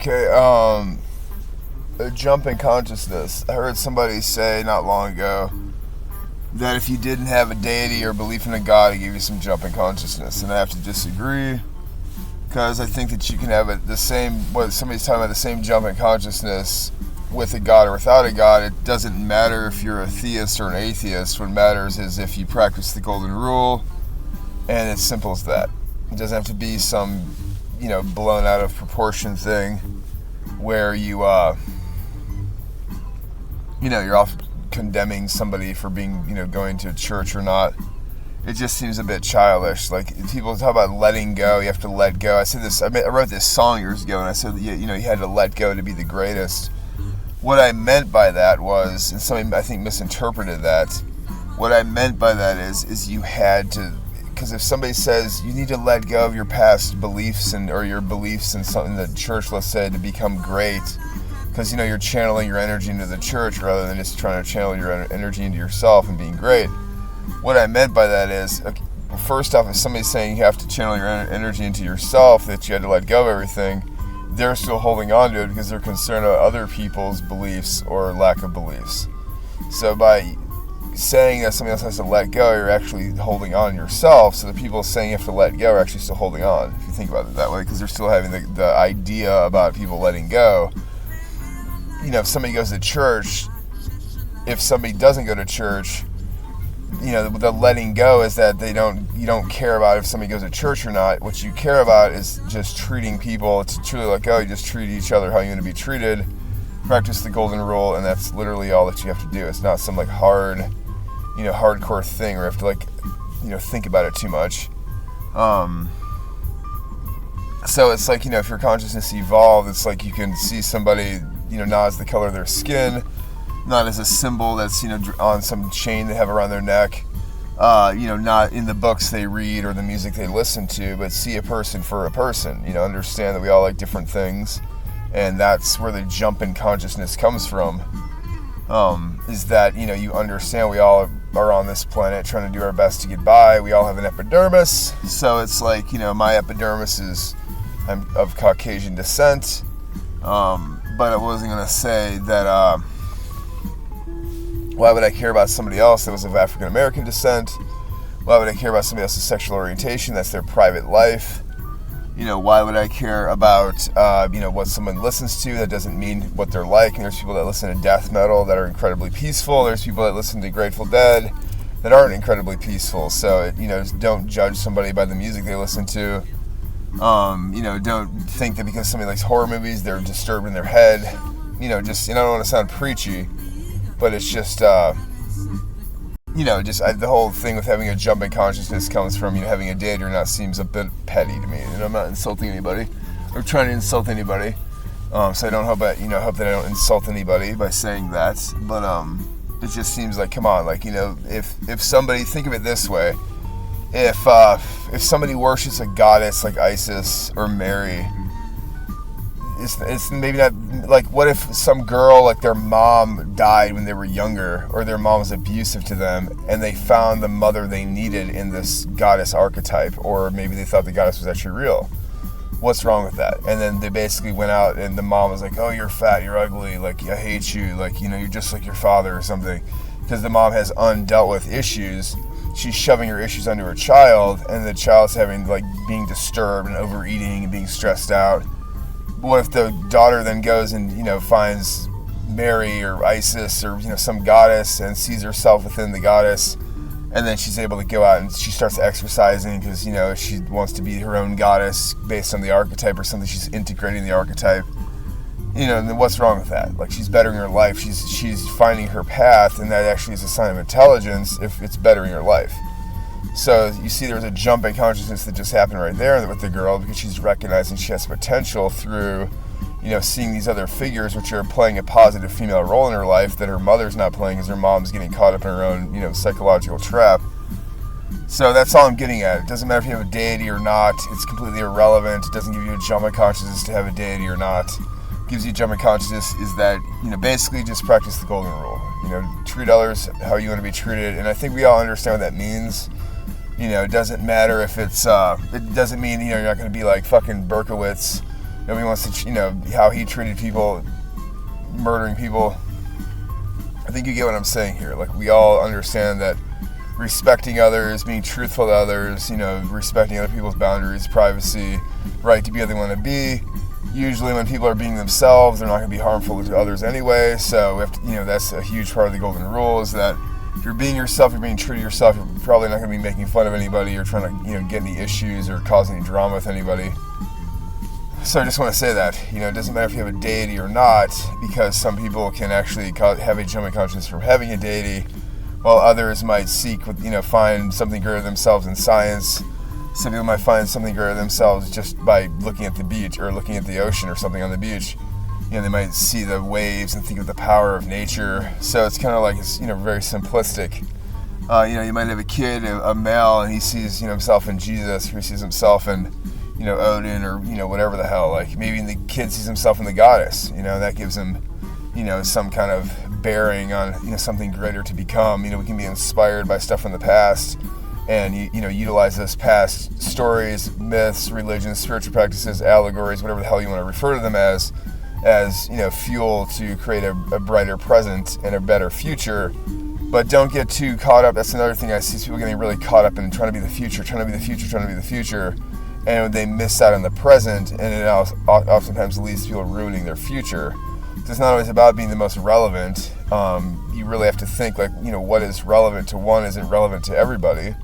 Okay, a jump in consciousness. I heard somebody say not long ago that if you didn't have a deity or belief in a god, it gave you some jump in consciousness, and I have to disagree because I think that you can have the same. What somebody's talking about, the same jump in consciousness with a god or without a god. It doesn't matter if you're a theist or an atheist. What matters is if you practice the golden rule, and it's simple as that. It doesn't have to be some, blown out of proportion thing where you're off condemning somebody for being, going to church or not. It just seems a bit childish. Like, people talk about letting go. You have to let go. I said this. I wrote this song years ago, and I said, you had to let go to be the greatest. What I meant by that was, and somebody I think misinterpreted that. What I meant by that is you had to. Because if somebody says you need to let go of your past beliefs or your beliefs in something that church, let's say, to become great, because you're channeling your energy into the church rather than just trying to channel your energy into yourself and being great. What I meant by that is, okay, first off, if somebody's saying you have to channel your energy into yourself, that you had to let go of everything, they're still holding on to it because they're concerned about other people's beliefs or lack of beliefs. So by saying that somebody else has to let go, you're actually holding on yourself. So the people saying you have to let go are actually still holding on, if you think about it that way, because they're still having the idea about people letting go. If somebody goes to church, if somebody doesn't go to church, the letting go is that you don't care about if somebody goes to church or not. What you care about is just treating people. To truly let go, you just treat each other how you want to be treated. Practice the golden rule, and that's literally all that you have to do. It's not some hardcore thing where you have to think about it too much. So it's like, if your consciousness evolved, it's like you can see somebody, not as the color of their skin, not as a symbol that's, on some chain they have around their neck, not in the books they read or the music they listen to, but see a person for a person, understand that we all like different things. And that's where the jump in consciousness comes from, is that, you understand we all are on this planet trying to do our best to get by. We all have an epidermis. So it's like, my epidermis I'm of Caucasian descent. But I wasn't going to say that, why would I care about somebody else that was of African American descent? Why would I care about somebody else's sexual orientation? That's their private life. Why would I care about, what someone listens to? That doesn't mean what they're like. And there's people that listen to death metal that are incredibly peaceful. There's people that listen to Grateful Dead that aren't incredibly peaceful. So, don't judge somebody by the music they listen to. Don't think that because somebody likes horror movies, they're disturbed in their head. I don't want to sound preachy, but it's just, the whole thing with having a jump in consciousness comes from, having a deity or not seems a bit petty to me. I'm not insulting anybody or trying to insult anybody. So I don't hope that I don't insult anybody by saying that. But it just seems like, come on, like, if somebody, think of it this way, if somebody worships a goddess like Isis or Mary, it's maybe not, like, what if some girl, like, their mom died when they were younger, or their mom was abusive to them, and they found the mother they needed in this goddess archetype, or maybe they thought the goddess was actually real. What's wrong with that? And then they basically went out, and the mom was like, oh, you're fat, you're ugly, like, I hate you, like, you're just like your father or something. Because the mom has undealt with issues. She's shoving her issues onto her child, and the child's being disturbed and overeating and being stressed out. What if the daughter then goes and, finds Mary or Isis or, some goddess and sees herself within the goddess, and then she's able to go out and she starts exercising because, she wants to be her own goddess based on the archetype or something. She's integrating the archetype. Then what's wrong with that? Like, she's bettering her life. She's finding her path, and that actually is a sign of intelligence if it's bettering her life. So you see there's a jump in consciousness that just happened right there with the girl, because she's recognizing she has potential through, seeing these other figures which are playing a positive female role in her life that her mother's not playing because her mom's getting caught up in her own, psychological trap. So that's all I'm getting at. It doesn't matter if you have a deity or not. It's completely irrelevant. It doesn't give you a jump in consciousness to have a deity or not. What gives you a jump in consciousness is that, basically just practice the golden rule. Treat others how you want to be treated. And I think we all understand what that means. It doesn't matter if it's, it doesn't mean, you're not going to be like fucking Berkowitz, Nobody wants to, how he treated people, murdering people. I think you get what I'm saying here. Like, we all understand that respecting others, being truthful to others, respecting other people's boundaries, privacy, right to be who they want to be. Usually when people are being themselves, they're not going to be harmful to others anyway. So we have to, that's a huge part of the golden rule, is that if you're being yourself, you're being true to yourself, you're probably not going to be making fun of anybody or trying to, get any issues or cause any drama with anybody. So I just want to say that, it doesn't matter if you have a deity or not, because some people can actually have a jumping consciousness from having a deity, while others might seek, find something greater than themselves in science. Some people might find something greater than themselves just by looking at the beach or looking at the ocean or something on the beach. They might see the waves and think of the power of nature. So it's kind of like, it's, very simplistic. You might have a kid, a male, and he sees, himself in Jesus, or he sees himself in, Odin, or, whatever the hell. Like, maybe the kid sees himself in the goddess, that gives him, some kind of bearing on, something greater to become. We can be inspired by stuff from the past and, utilize those past stories, myths, religions, spiritual practices, allegories, whatever the hell you want to refer to them as fuel to create a brighter present and a better future. But don't get too caught up. That's another thing I see, people getting really caught up in trying to be the future, and they miss out on the present, and it oftentimes leads to people ruining their future. So it's not always about being the most relevant. You really have to think, like, what is relevant to one isn't relevant to everybody.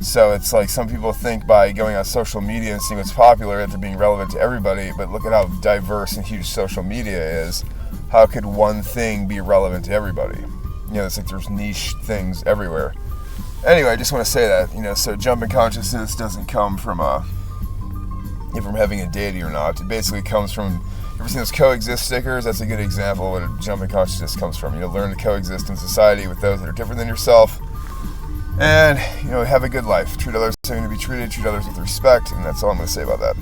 So it's like, some people think by going on social media and seeing what's popular that they're being relevant to everybody, but look at how diverse and huge social media is. How could one thing be relevant to everybody? It's like there's niche things everywhere. Anyway, I just want to say that, so jumping consciousness doesn't come from having a deity or not. It basically comes from, ever seen those coexist stickers? That's a good example of what a jumping consciousness comes from. Learn to coexist in society with those that are different than yourself. And, have a good life. Treat others as they're going to be treated. Treat others with respect. And that's all I'm going to say about that.